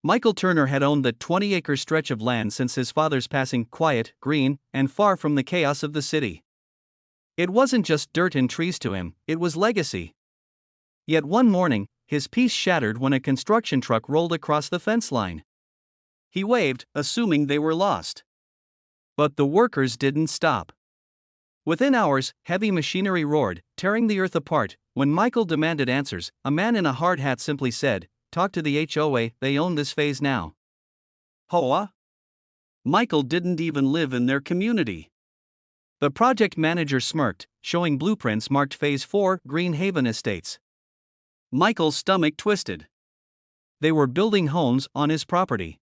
Michael Turner had owned that 20-acre stretch of land since his father's passing, quiet, green, and far from the chaos of the city. It wasn't just dirt and trees to him, it was legacy. Yet one morning, his peace shattered when a construction truck rolled across the fence line. He waved, assuming they were lost. But the workers didn't stop. Within hours, heavy machinery roared, tearing the earth apart. When Michael demanded answers, a man in a hard hat simply said, "Talk to the HOA, they own this phase now." HOA? Michael didn't even live in their community. The project manager smirked, showing blueprints marked Phase 4, Green Haven Estates. Michael's stomach twisted. They were building homes on his property.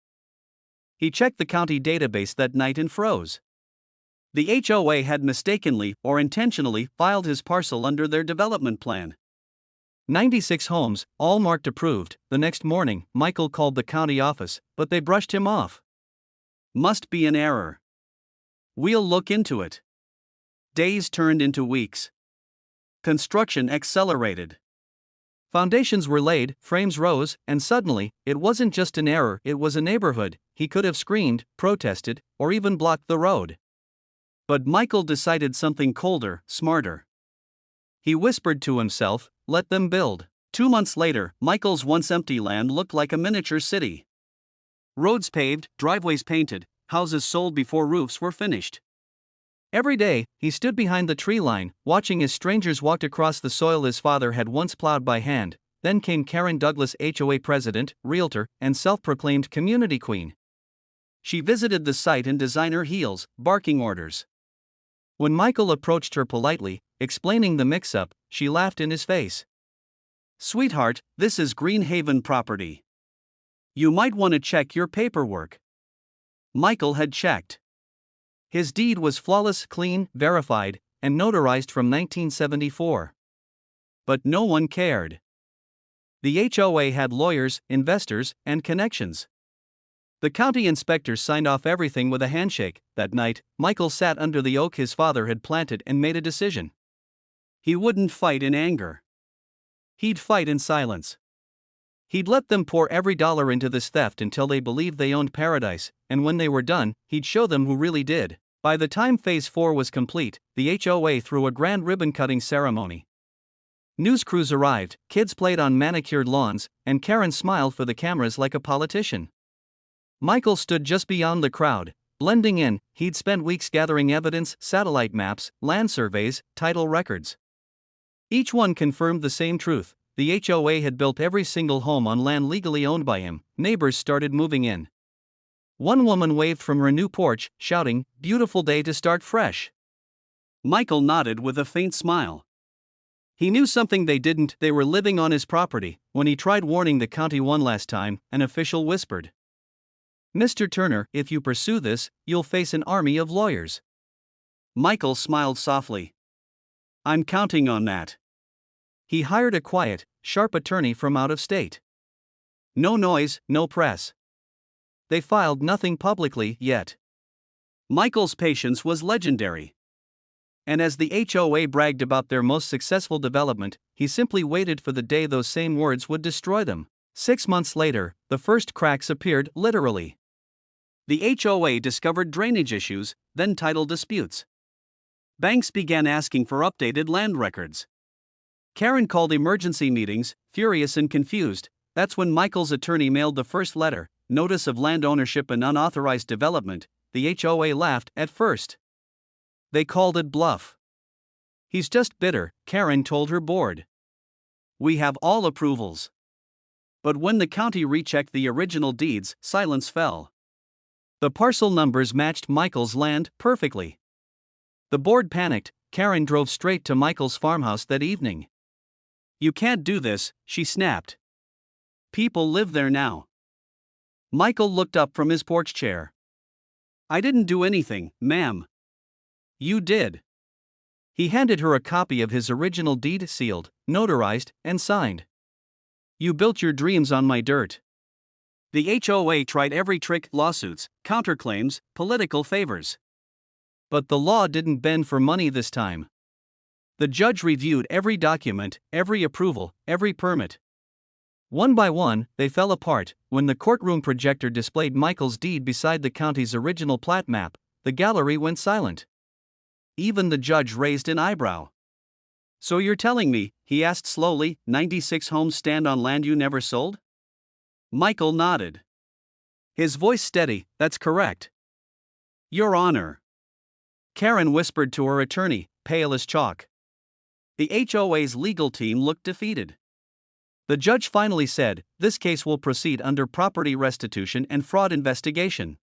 He checked the county database that night and froze. The HOA had mistakenly or intentionally filed his parcel under their development plan. 96 homes, all marked approved. The next morning, Michael called the county office, but they brushed him off. Must be an error. We'll look into it. Days turned into weeks. Construction accelerated. Foundations were laid, frames rose, and suddenly, it wasn't just an error, it was a neighborhood. He could have screamed, protested, or even blocked the road. But Michael decided something colder, smarter. He whispered to himself, "Let them build." 2 months later, Michael's once empty land looked like a miniature city. Roads paved, driveways painted, houses sold before roofs were finished. Every day, he stood behind the tree line, watching as strangers walked across the soil his father had once plowed by hand. Then came Karen Douglas, HOA president, realtor, and self-proclaimed community queen. She visited the site in designer heels, barking orders. When Michael approached her politely, explaining the mix-up, she laughed in his face. "Sweetheart, this is Green Haven property. You might want to check your paperwork." Michael had checked. His deed was flawless, clean, verified, and notarized from 1974. But no one cared. The HOA had lawyers, investors, and connections. The county inspectors signed off everything with a handshake. That night, Michael sat under the oak his father had planted and made a decision. He wouldn't fight in anger. He'd fight in silence. He'd let them pour every dollar into this theft until they believed they owned paradise, and when they were done, he'd show them who really did. By the time Phase 4 was complete, the HOA threw a grand ribbon-cutting ceremony. News crews arrived, kids played on manicured lawns, and Karen smiled for the cameras like a politician. Michael stood just beyond the crowd, blending in. He'd spent weeks gathering evidence, satellite maps, land surveys, title records. Each one confirmed the same truth: the HOA had built every single home on land legally owned by him. Neighbors started moving in. One woman waved from her new porch, shouting, "Beautiful day to start fresh." Michael nodded with a faint smile. He knew something they didn't. They were living on his property. When he tried warning the county one last time, an official whispered, "Mr. Turner, if you pursue this, you'll face an army of lawyers." Michael smiled softly. "I'm counting on that." He hired a quiet, sharp attorney from out of state. No noise, no press. They filed nothing publicly yet. Michael's patience was legendary. And as the HOA bragged about their most successful development, he simply waited for the day those same words would destroy them. 6 months later, the first cracks appeared, literally. The HOA discovered drainage issues, then title disputes. Banks began asking for updated land records. Karen called emergency meetings, furious and confused. That's when Michael's attorney mailed the first letter, Notice of Land Ownership and Unauthorized Development. The HOA laughed at first. They called it bluff. "He's just bitter," Karen told her board. "We have all approvals." But when the county rechecked the original deeds, silence fell. The parcel numbers matched Michael's land perfectly. The board panicked. Karen drove straight to Michael's farmhouse that evening. "You can't do this," she snapped. "People live there now." Michael looked up from his porch chair. "I didn't do anything, ma'am." "You did." He handed her a copy of his original deed, sealed, notarized, and signed. "You built your dreams on my dirt." The HOA tried every trick: lawsuits, counterclaims, political favors. But the law didn't bend for money this time. The judge reviewed every document, every approval, every permit. One by one, they fell apart. When the courtroom projector displayed Michael's deed beside the county's original plat map, the gallery went silent. Even the judge raised an eyebrow. "So you're telling me," he asked slowly, "96 homes stand on land you never sold?" Michael nodded. His voice steady, "That's correct, Your Honor." Karen whispered to her attorney, pale as chalk. The HOA's legal team looked defeated. The judge finally said, "This case will proceed under property restitution and fraud investigation."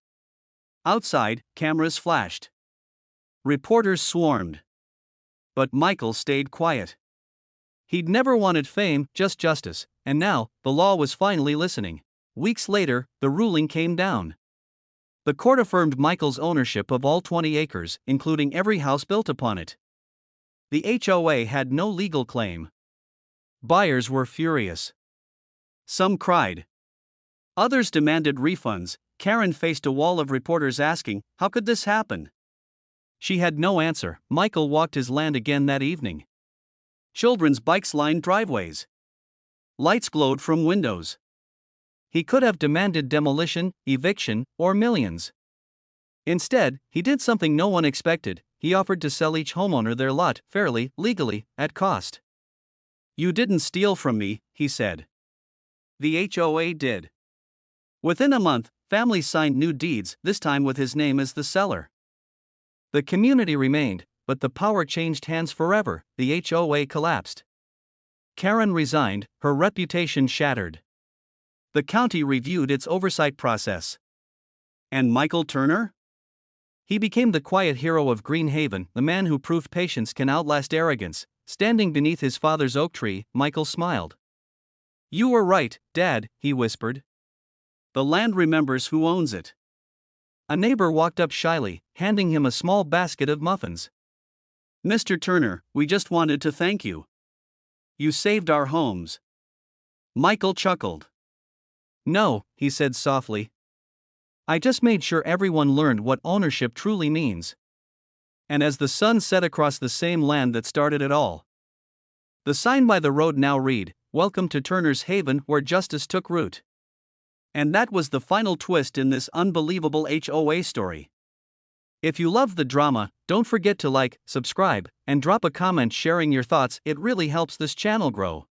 Outside, cameras flashed. Reporters swarmed. But Michael stayed quiet. He'd never wanted fame, just justice, and now, the law was finally listening. Weeks later, the ruling came down. The court affirmed Michael's ownership of all 20 acres, including every house built upon it. The HOA had no legal claim. Buyers were furious. Some cried. Others demanded refunds. Karen faced a wall of reporters asking, "How could this happen?" She had no answer. Michael walked his land again that evening. Children's bikes lined driveways. Lights glowed from windows. He could have demanded demolition, eviction, or millions. Instead, he did something no one expected. He offered to sell each homeowner their lot, fairly, legally, at cost. "You didn't steal from me," he said. The HOA did. Within a month, families signed new deeds, this time with his name as the seller. The community remained, but the power changed hands forever. The HOA collapsed. Karen resigned, her reputation shattered. The county reviewed its oversight process. And Michael Turner? He became the quiet hero of Green Haven, the man who proved patience can outlast arrogance. Standing beneath his father's oak tree, Michael smiled. "You were right, Dad," he whispered. "The land remembers who owns it." A neighbor walked up shyly, handing him a small basket of muffins. "Mr. Turner, we just wanted to thank you. You saved our homes." Michael chuckled. "No," he said softly. "I just made sure everyone learned what ownership truly means." And as the sun set across the same land that started it all, the sign by the road now read, "Welcome to Turner's Haven, where justice took root." And that was the final twist in this unbelievable HOA story. If you love the drama, don't forget to like, subscribe, and drop a comment sharing your thoughts. It really helps this channel grow.